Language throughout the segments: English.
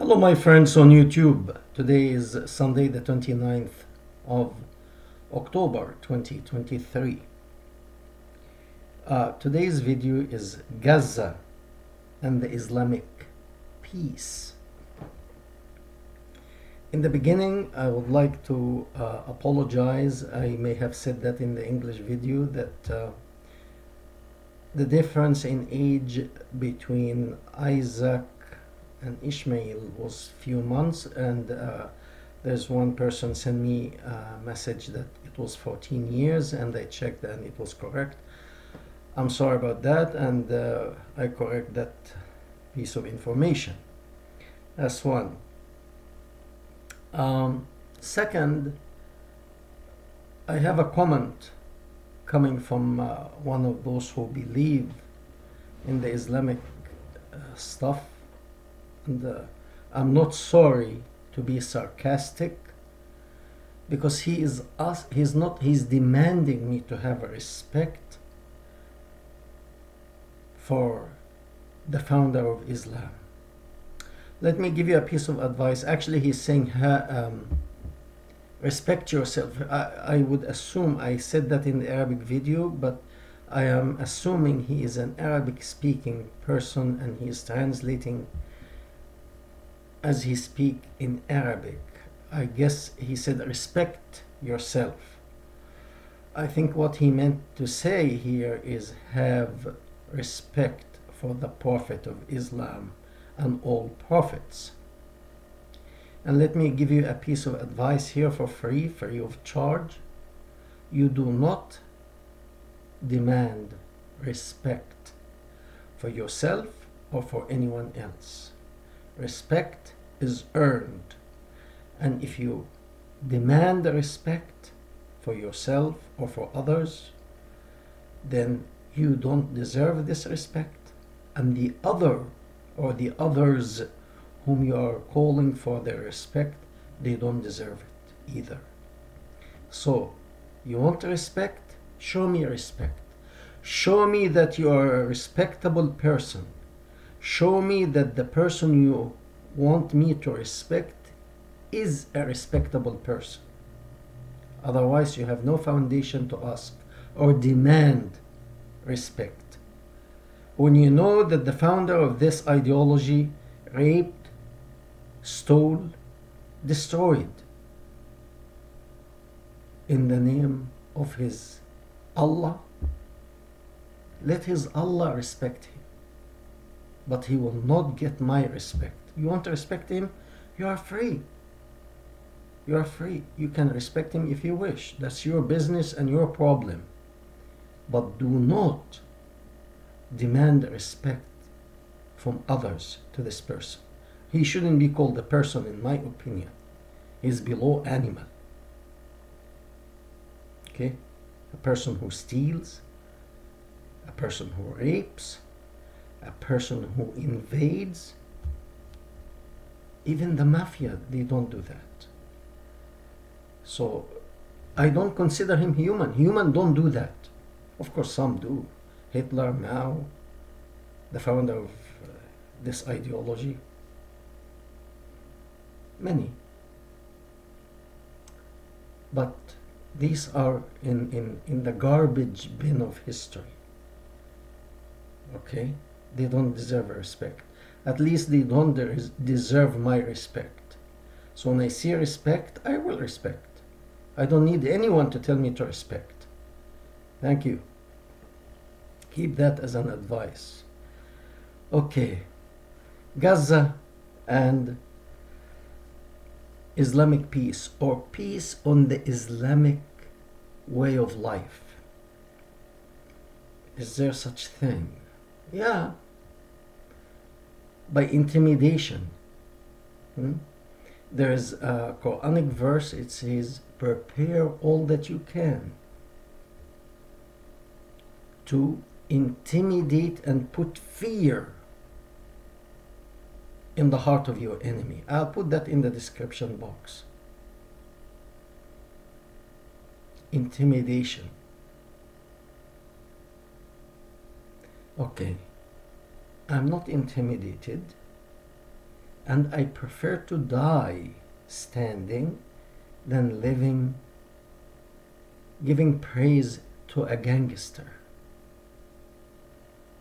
Hello, my friends on YouTube. Today is Sunday, the 29th of October 2023. Today's video is Gaza and the Islamic peace. In the beginning, I would like to apologize. I may have said that in the English video that the difference in age between Isaac and Ishmael was few months, and there's one person sent me a message that it was 14 years, and I checked and it was correct. I'm sorry about that, and I correct that piece of information. That's one. Second, I have a comment coming from one of those who believe in the Islamic stuff. And I'm not sorry to be sarcastic, because he's demanding me to have a respect for the founder of Islam. Let me give you a piece of advice. Actually, he's saying respect yourself. I would assume I said that in the Arabic video, but I am assuming he is an Arabic speaking person and he is translating as he speak in Arabic. I guess he said respect yourself. I think what he meant to say here is have respect for the Prophet of Islam and all prophets. And let me give you a piece of advice here for free of charge. You do not demand respect for yourself or for anyone else. Respect is earned, and if you demand respect for yourself or for others, then you don't deserve this respect, and the other or the others whom you are calling for their respect, they don't deserve it either. So you want respect? Show me respect. Show me that you are a respectable person. Show me that the person you want me to respect is a respectable person. Otherwise, you have no foundation to ask or demand respect. When you know that the founder of this ideology raped, stole, destroyed in the name of his Allah, let his Allah respect him. But he will not get my respect. You want to respect him? You are free. You are free. You can respect him if you wish. That's your business and your problem. But do not demand respect from others to this person. He shouldn't be called a person, in my opinion. He's below animal. Okay? A person who steals, a person who rapes, a person who invades. Even the mafia, they don't do that. So I don't consider him human. Human don't do that. Of course some do. Hitler, Mao, the founder of this ideology. Many. But these are in the garbage bin of history. Okay? They don't deserve respect. At least they don't deserve my respect. So when I see respect, I will respect. I don't need anyone to tell me to respect. Thank you. Keep that as an advice. Okay. Gaza and Islamic peace, or peace on the Islamic way of life. Is there such thing? Yeah. By intimidation. There is a Quranic verse, it says, prepare all that you can to intimidate and put fear in the heart of your enemy. I'll put that in the description box. Intimidation. Okay. I'm not intimidated. And I prefer to die standing than living, giving praise to a gangster.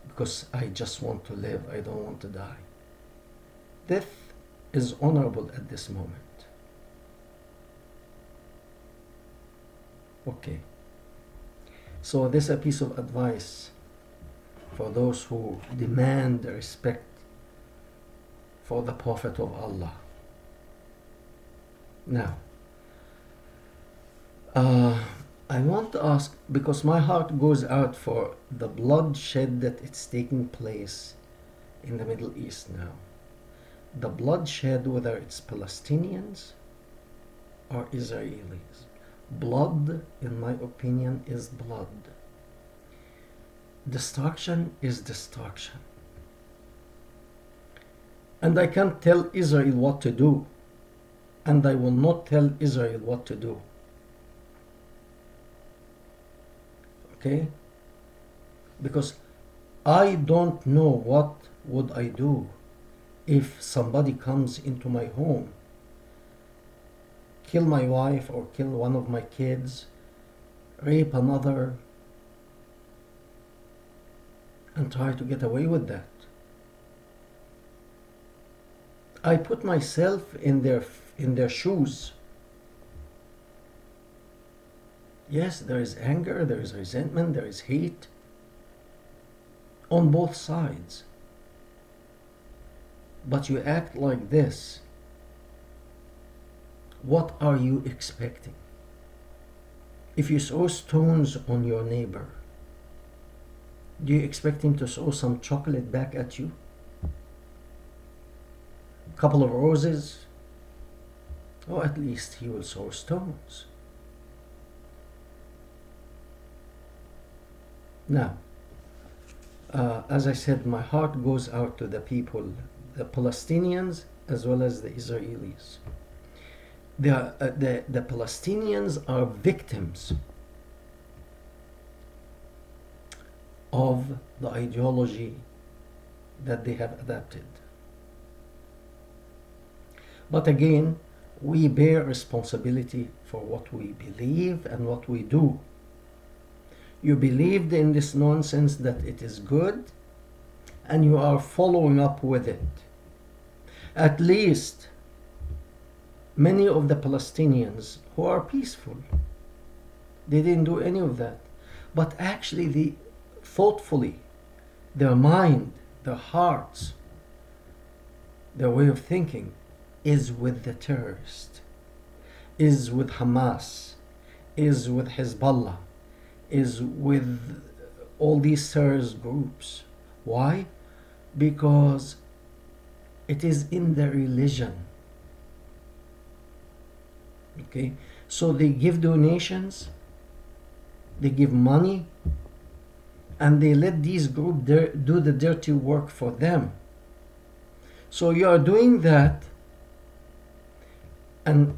Because I just want to live, I don't want to die. Death is honorable at this moment. Okay. So this is a piece of advice for those who demand respect for the Prophet of Allah. Now, I want to ask, because my heart goes out for the bloodshed that it's taking place in the Middle East now. The bloodshed, whether it's Palestinians or Israelis. Blood, in my opinion, is blood. Destruction is destruction. And I can't tell Israel what to do. And I will not tell Israel what to do. Okay? Because I don't know what would I do if somebody comes into my home, kill my wife or kill one of my kids, rape another, and try to get away with that. I put myself in their shoes. Yes, there is anger, there is resentment, there is hate on both sides. But you act like this. What are you expecting? If you throw stones on your neighbor, do you expect him to throw some chocolate back at you? A couple of roses? Or at least he will throw stones. Now, as I said, my heart goes out to the people, the Palestinians as well as the Israelis. The Palestinians are victims of the ideology that they have adapted. But again, we bear responsibility for what we believe and what we do. You believed in this nonsense that it is good, and you are following up with it. At least many of the Palestinians who are peaceful, they didn't do any of that. But actually, they thoughtfully, their mind, their hearts, their way of thinking is with the terrorists, is with Hamas, is with Hezbollah, is with all these terrorist groups. Why? Because it is in their religion. Okay, so they give donations, they give money, and they let these groups do the dirty work for them. So you are doing that, and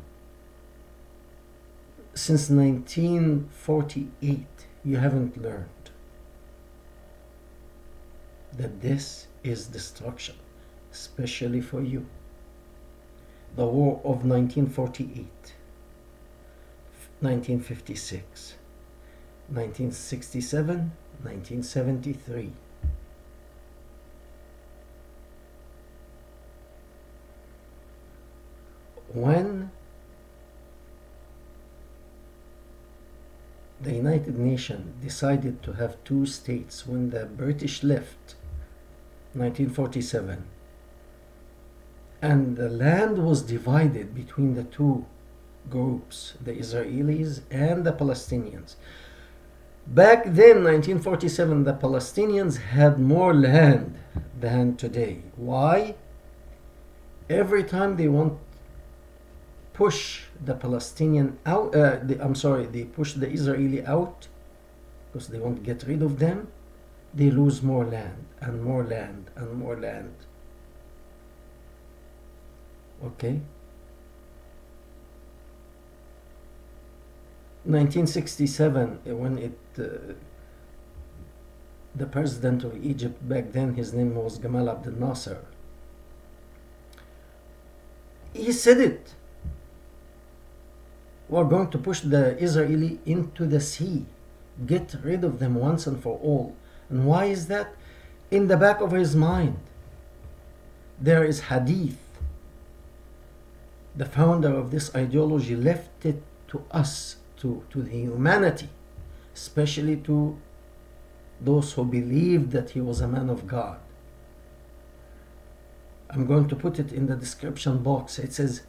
since 1948 you haven't learned that this is destruction, especially for you. The war of 1948, 1956, 1967, 1973. When the United Nations decided to have two states, when the British left, 1947, and the land was divided between the two groups, the Israelis and the Palestinians. Back then, 1947, the Palestinians had more land than today. Why? Every time they want push the Palestinian out, they push the Israeli out because they want to get rid of them, they lose more land and more land and more land. Okay? 1967, when the president of Egypt back then, his name was Gamal Abdel Nasser, He said it. We're going to push the Israeli into the sea. Get rid of them once and for all. And why is that? In the back of his mind, there is hadith. The founder of this ideology left it to us, to the humanity, especially to those who believed that he was a man of God. I'm going to put it in the description box. It says,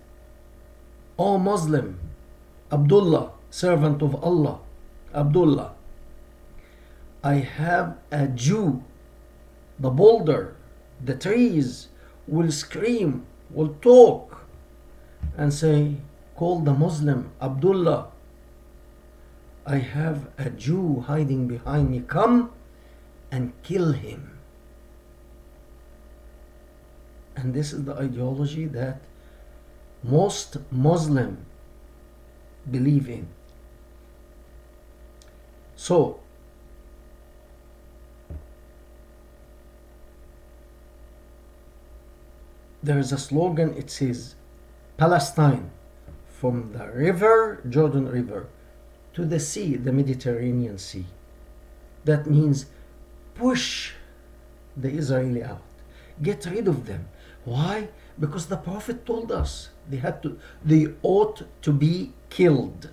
O Muslim, Abdullah, servant of Allah, Abdullah, I have a Jew, the boulder, the trees will scream, will talk and say, call the Muslim, Abdullah, I have a Jew hiding behind me, come and kill him. And this is the ideology that most Muslims believe in. So, there is a slogan, it says, Palestine, from the river, Jordan River, to the sea, the Mediterranean Sea. That means push the Israeli out. Get rid of them. Why? Because the Prophet told us they ought to be killed.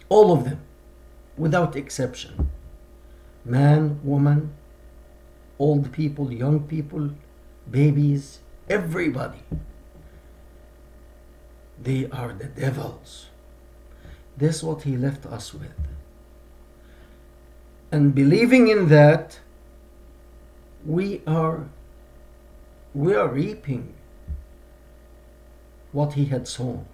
All of them, without exception. Man, woman, old people, young people, babies, everybody. They are the devils. This is what he left us with. And believing in that, we are reaping what he had sown.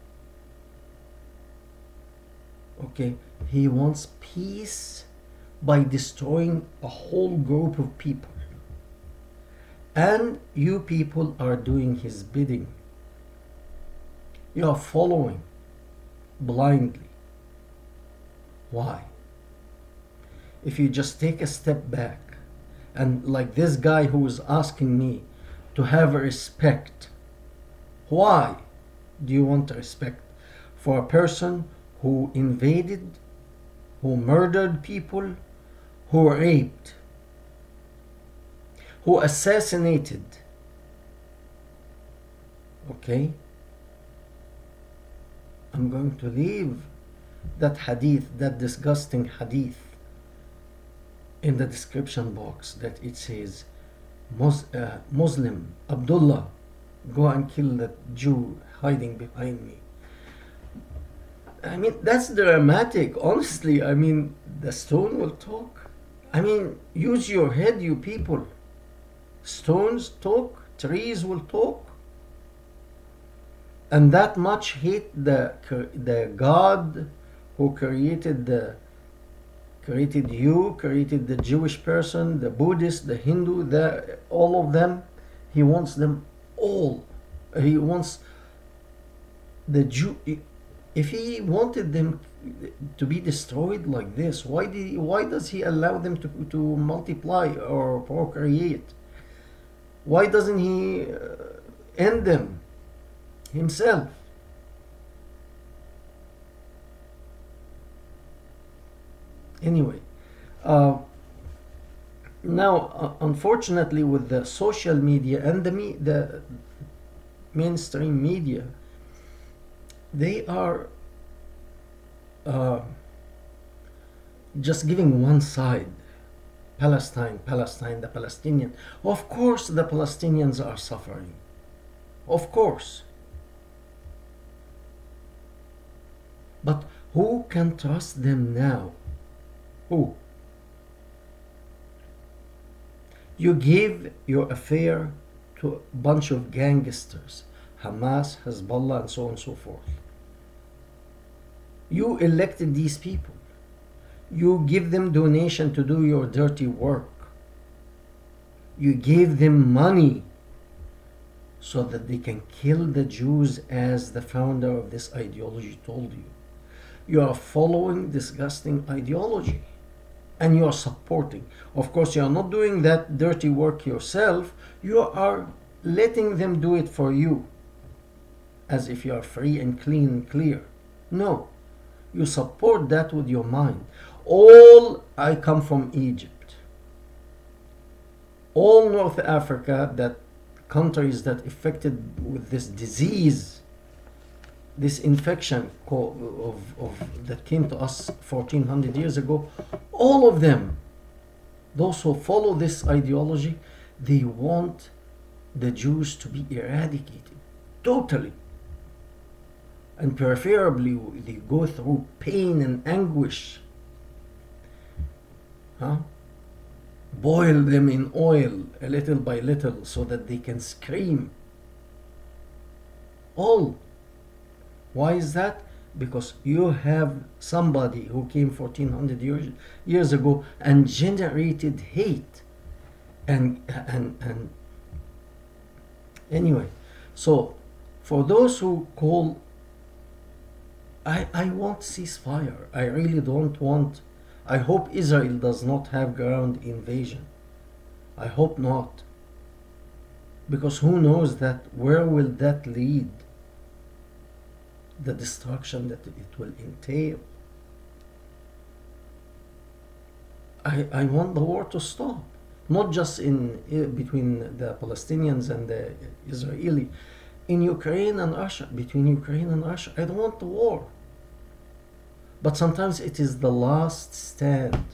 Okay, he wants peace by destroying a whole group of people. And you people are doing his bidding. You are following blindly. Why? If you just take a step back, and like this guy who was asking me to have respect, why do you want respect for a person who invaded, who murdered people, who raped, who assassinated? Okay? I'm going to leave that hadith, that disgusting hadith, in the description box, that it says, Muslim, Abdullah, go and kill that Jew hiding behind me. I mean, that's dramatic, honestly. I mean, the stone will talk. I mean, use your head, you people. Stones talk, trees will talk. And that much hate the God who created you, created the Jewish person, the Buddhist, the Hindu, all of them. He wants them all. He wants the Jew. If he wanted them to be destroyed like this, why does he allow them to multiply or procreate? Why doesn't he end them himself? Anyway, now unfortunately, with the social media and the mainstream media, they are just giving one side. Palestine, the Palestinian. Of course the Palestinians are suffering. Of course. But who can trust them now? Who? You gave your affair to a bunch of gangsters, Hamas, Hezbollah, and so on and so forth. You elected these people. You give them donation to do your dirty work. You gave them money so that they can kill the Jews, as the founder of this ideology told you. You are following disgusting ideology, and you are supporting. Of course, you are not doing that dirty work yourself. You are letting them do it for you as if you are free and clean and clear. No, you support that with your mind. I come from Egypt. All North Africa, that countries that affected with this disease, this infection that came to us 1400 years ago, all of them, those who follow this ideology, they want the Jews to be eradicated totally. And preferably they go through pain and anguish. Boil them in oil a little by little so that they can scream. All. Why is that? Because you have somebody who came 1400 years ago and generated hate. And anyway, so for those who call, I want ceasefire. I really don't want. I hope Israel does not have ground invasion. I hope not. Because who knows that where will that lead? The destruction that it will entail. I want the war to stop. Not just between the Palestinians and the Israeli. In Ukraine and Russia, between Ukraine and Russia. I don't want the war. But sometimes it is the last stand.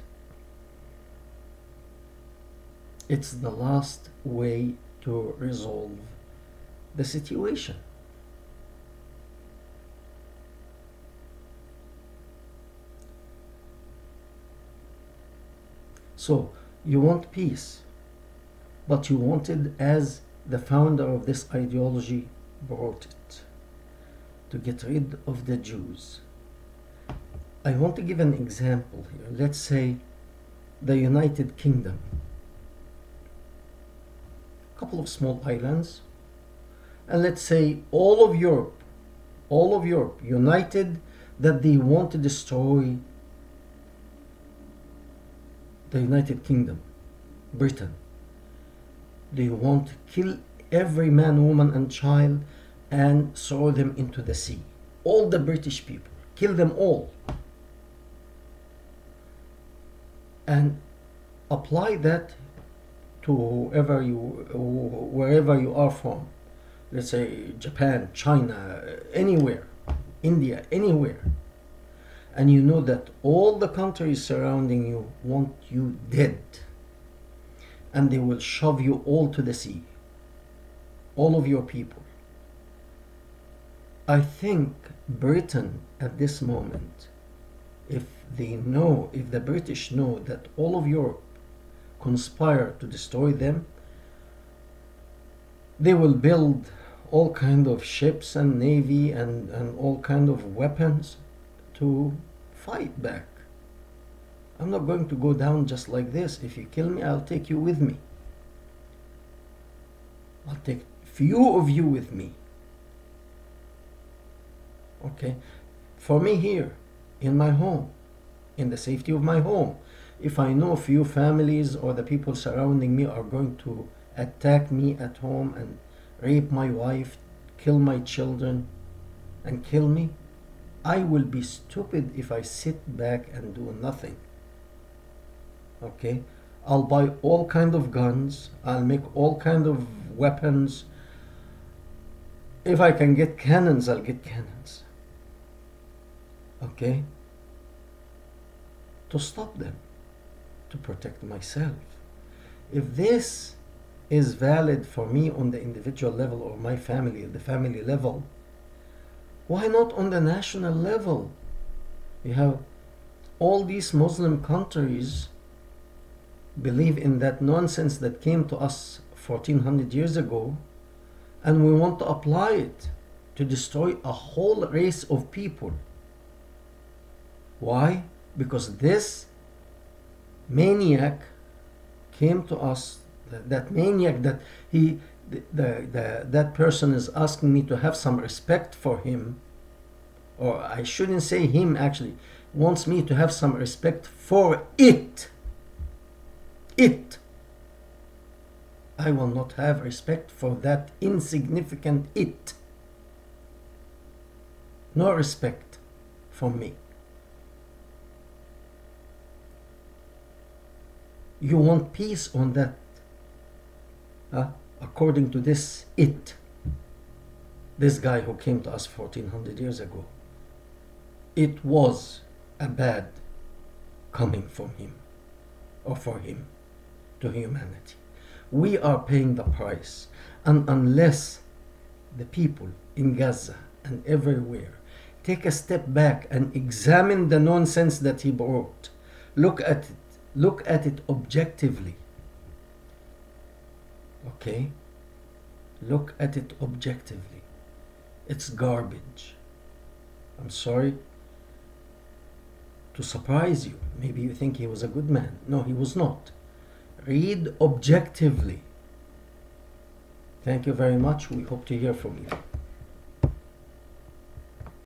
It's the last way to resolve the situation. So, you want peace, but you want it as the founder of this ideology brought it, to get rid of the Jews. I want to give an example here. Let's say the United Kingdom. A couple of small islands. And let's say all of Europe united that they want to destroy the United Kingdom, Britain. They want to kill every man, woman, and child and throw them into the sea. All the British people. Kill them all. And apply that to wherever you are from. Let's say Japan, China, anywhere, India, anywhere. And you know that all the countries surrounding you want you dead. And they will shove you all to the sea. All of your people. I think Britain at this moment, if the British know that all of Europe conspire to destroy them, they will build all kind of ships and navy and all kind of weapons to fight back. I'm not going to go down just like this. If you kill me, I'll take you with me. I'll take few of you with me. Okay? For me here, in my home, in the safety of my home, if I know a few families or the people surrounding me are going to attack me at home and rape my wife, kill my children, and kill me, I will be stupid if I sit back and do nothing. Okay? I'll buy all kind of guns. I'll make all kind of weapons. If I can get cannons, I'll get cannons. Okay? To stop them. To protect myself. If this is valid for me on the individual level or my family, the family level, why not on the national level? You have all these Muslim countries believe in that nonsense that came to us 1400 years ago, and we want to apply it to destroy a whole race of people. Why? Because this maniac came to us, that maniac that that person is asking me to have some respect for him, or I shouldn't say him actually, wants me to have some respect for it. I I will not have respect for that insignificant it. No respect from me. You want peace on that, according to this it, this guy who came to us 1400 years ago. It was a bad coming from him, or for him, to humanity. We are paying the price, and unless the people in Gaza and everywhere take a step back and examine the nonsense that he brought, look at it objectively. Okay? Look at it objectively. It's garbage. I'm sorry to surprise you. Maybe you think he was a good man. No, he was not. Read objectively. Thank you very much. We hope to hear from you.